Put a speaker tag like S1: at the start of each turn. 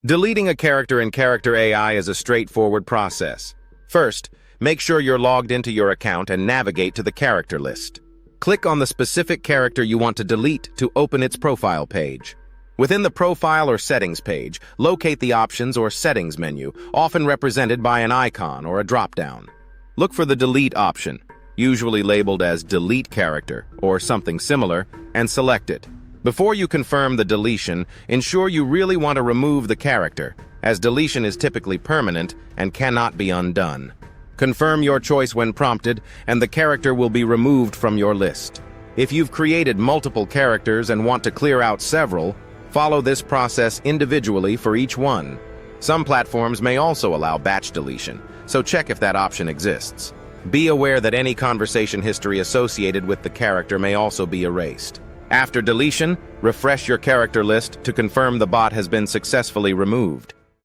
S1: Deleting a character in Character AI is a straightforward process. First, make sure you're logged into your account and navigate to the character list. Click on the specific character you want to delete to open its profile page. Within the Profile or Settings page, locate the Options or Settings menu, often represented by an icon or a drop-down. Look for the Delete option, usually labeled as Delete Character or something similar, and select it. Before you confirm the deletion, ensure you really want to remove the character, as deletion is typically permanent and cannot be undone. Confirm your choice when prompted, and the character will be removed from your list. If you've created multiple characters and want to clear out several, follow this process individually for each one. Some platforms may also allow batch deletion, so check if that option exists. Be aware that any conversation history associated with the character may also be erased. After deletion, refresh your character list to confirm the bot has been successfully removed.